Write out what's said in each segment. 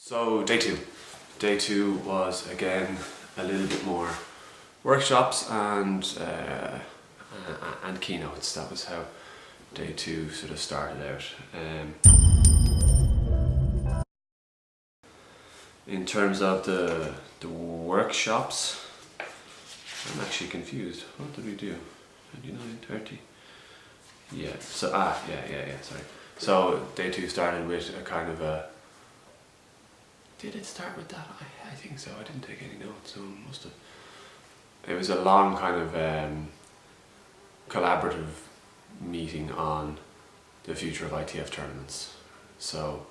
So day two. Day two was again a little bit more workshops and keynotes. That was how day two sort of started out. In terms of the workshops, I'm actually confused. What did we do? 29:30. Yeah. So Sorry. So day two started with a kind of a. Did it start with that? I think so. I didn't take any notes, so it must have. It was a long kind of collaborative meeting on the future of ITF tournaments. So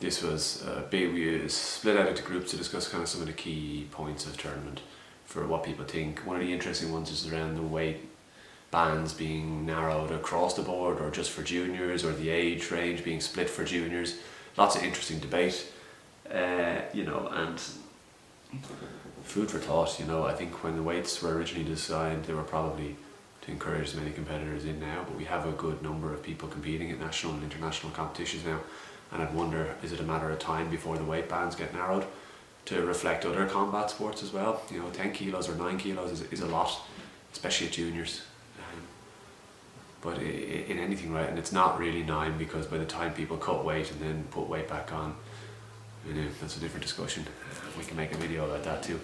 this was big. We split out into groups to discuss kind of some of the key points of tournament for what people think. One of the interesting ones is around the weight bands being narrowed across the board, or just for juniors, or the age range being split for juniors. Lots of interesting debate. And food for thought. I think when the weights were originally designed, they were probably to encourage as many competitors in now, but we have a good number of people competing at national and international competitions now, and I'd wonder, is it a matter of time before the weight bands get narrowed to reflect other combat sports as well? 10 kilos or 9 kilos is a lot, especially at juniors. But in anything, right, and it's not really 9, because by the time people cut weight and then put weight back on, that's a different discussion. We can make a video about that too.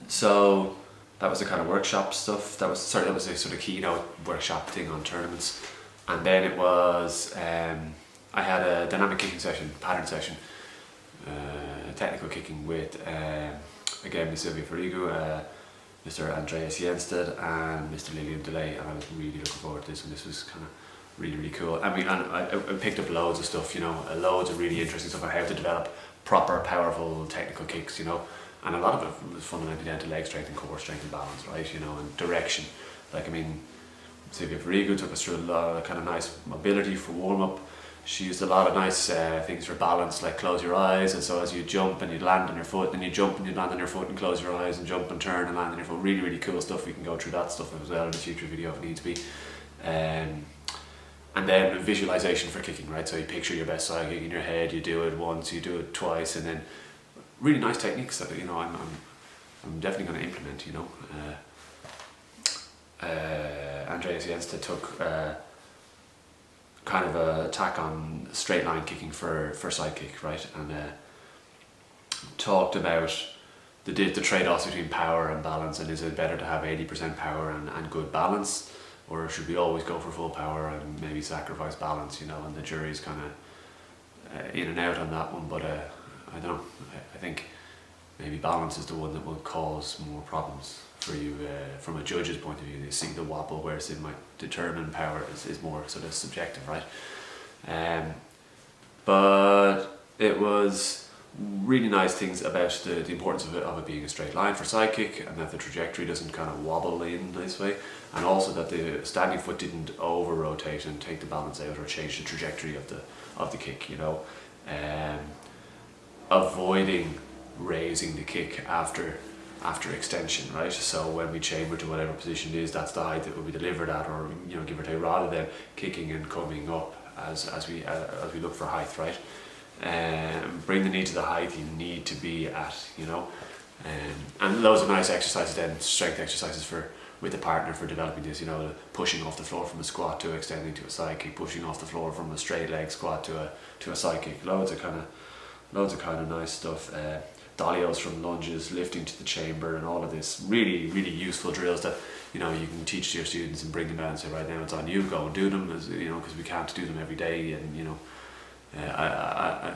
So that was the kind of workshop stuff. That was a sort of keynote workshop thing on tournaments. And then it was I had a dynamic kicking session, pattern session, technical kicking with again Ms. Sylvia Farigu, Mr. Andreas Jensted and Mr. Lillian Delay, and I was really looking forward to this, and this was kind of really cool. I picked up loads of stuff, loads of really interesting stuff on how to develop proper, powerful technical kicks, and a lot of it was fundamentally down to leg strength and core strength and balance, right, and direction. Sylvia Farigu took us through a lot of kind of nice mobility for warm-up. She used a lot of nice things for balance, like close your eyes, and so as you jump and you'd land on your foot, then you jump and you'd land on your foot and close your eyes and jump and turn and land on your foot. Really cool stuff. We can go through that stuff as well in a future video if it needs to be. And then visualization for kicking, right? So you picture your best side kick in your head, you do it once, you do it twice, and then really nice techniques that I'm definitely going to implement. Andreas Jensted took kind of a tack on straight line kicking for side kick, right? And talked about the trade-offs between power and balance, and is it better to have 80% power and good balance, or should we always go for full power and maybe sacrifice balance, and the jury's kind of in and out on that one, but I don't know, I think maybe balance is the one that will cause more problems for you from a judge's point of view. They see the wobble, whereas it might determine power is more sort of subjective, right? But it was really nice things about the importance of it being a straight line for side kick, and that the trajectory doesn't kind of wobble in this way, and also that the standing foot didn't over rotate and take the balance out or change the trajectory of the kick. Avoiding raising the kick after extension, right? So when we chamber to whatever position it is, that's the height that will be delivered at, or give or take, rather than kicking and coming up as we look for height, right? Bring the knee to the height you need to be at, and loads of nice exercises then, strength exercises with the partner for developing this, pushing off the floor from a squat to extending to a side kick, pushing off the floor from a straight leg squat to a side kick, loads of kind of nice stuff. Dolios from lunges, lifting to the chamber, and all of this really useful drills that you can teach to your students and bring them out and say, right now it's on you, go and do them, as because we can't do them every day, and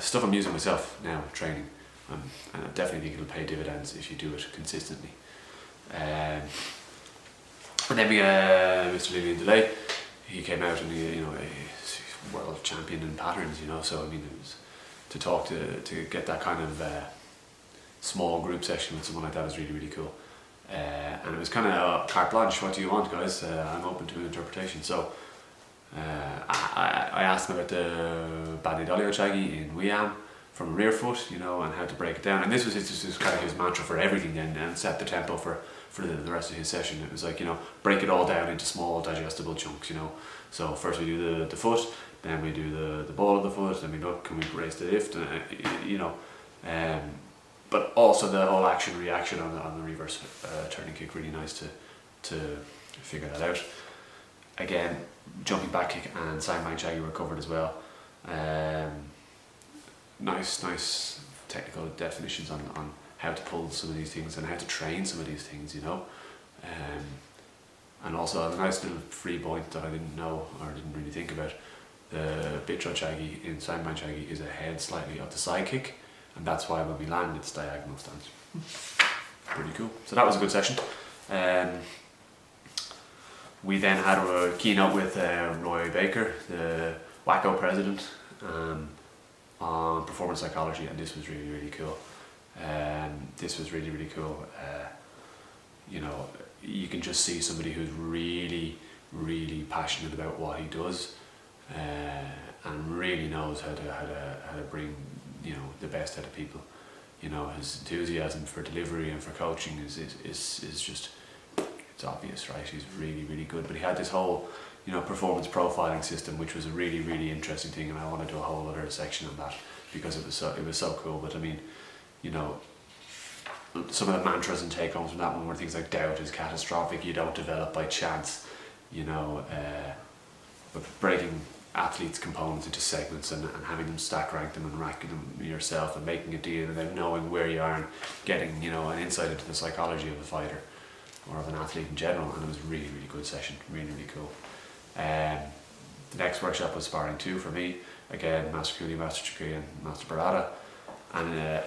stuff I'm using myself now training, and I definitely think it'll pay dividends if you do it consistently. And then we Mr. Lillian Delay, he came out and he's world champion in patterns, so it was to talk to get that kind of small group session with someone like that is really cool. And it was kind of carte blanche. What do you want, guys? I'm open to interpretation. So I asked him about the Bandi Dolio Chagi in Wiam from a rear foot, and how to break it down. And this was kind of his mantra for everything then, and set the tempo for for the rest of his session. It was like, break it all down into small digestible chunks, So first we do the foot, then we do the ball of the foot, then we look, can we raise the lift, but also the whole action reaction on the reverse turning kick, really nice to figure that out. Again, jumping back kick and sandbag shaggy were covered as well. Nice technical definitions on how to pull some of these things and how to train some of these things, and also a nice little free point that I didn't know or didn't really think about. The bit shot shaggy in sandbag shaggy is ahead slightly of the side kick, and that's why when we land it's diagonal stance. Pretty cool. So that was a good session. We then had a keynote with Roy Baker, the WACO president, on performance psychology, and this was really cool. This was really cool. You can just see somebody who's really passionate about what he does, and really knows how to bring the best out of people. His enthusiasm for delivery and for coaching is just, it's obvious, right? He's really good. But he had this whole performance profiling system, which was a really interesting thing, and I want to do a whole other section on that because it was so cool. But I mean, some of the mantras and take homes from that one were things like doubt is catastrophic, you don't develop by chance, but breaking athletes' components into segments and having them stack rank them and ranking them yourself and making a deal and then knowing where you are and getting an insight into the psychology of a fighter or of an athlete in general. And it was a really good session, really cool. The next workshop was Sparring 2 for me. Again, Master Cooley, Master Chakri and Master Barada. And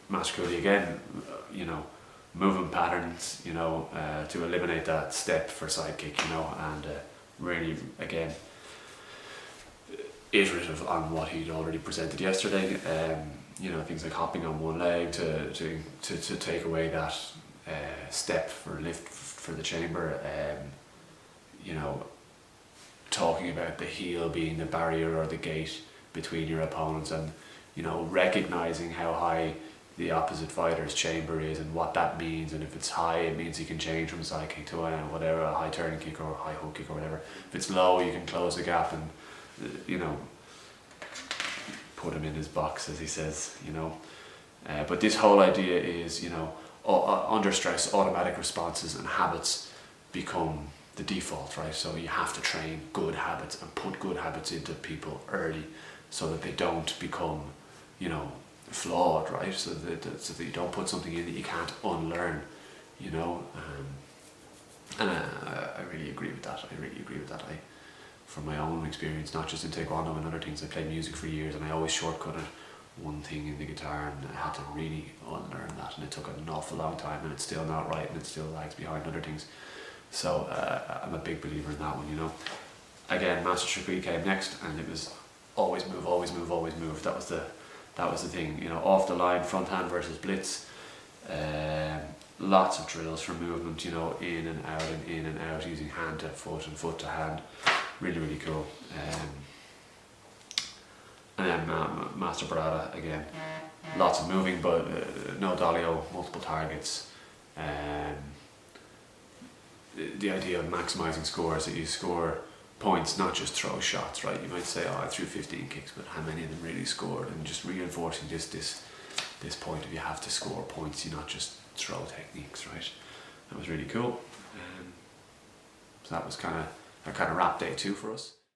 Master Cooley again, movement patterns, to eliminate that step for side kick, and really again iterative on what he'd already presented yesterday. Things like hopping on one leg to take away that step for lift for the chamber. Talking about the heel being the barrier or the gate between your opponents, and recognizing how high the opposite fighter's chamber is and what that means, and if it's high it means he can change from a side kick to a high turning kick or a high hook kick or whatever. If it's low you can close the gap and put him in his box, as he says, but this whole idea is under stress automatic responses and habits become the default, right? So you have to train good habits and put good habits into people early so that they don't become flawed, right? So that you don't put something in that you can't unlearn, and I really agree with that. From my own experience, not just in Taekwondo and other things, I played music for years and I always shortcutted one thing in the guitar, and I had to really unlearn that, and it took an awful long time, and it's still not right, and it still lags behind other things. So I'm a big believer in that one, Again, Master Chakri came next, and it was always move. That was the thing, off the line, front hand versus blitz. Lots of drills for movement, in and out, using hand to foot and foot to hand. Really cool. And then Master Barada again. Lots of moving, but no dolio, multiple targets. The idea of maximizing scores, that you score points, not just throw shots, right? You might say, I threw 15 kicks, but how many of them really scored? And just reinforcing this point of you have to score points, you not just throw techniques, right? That was really cool. So that was kind of wrapped day 2 for us.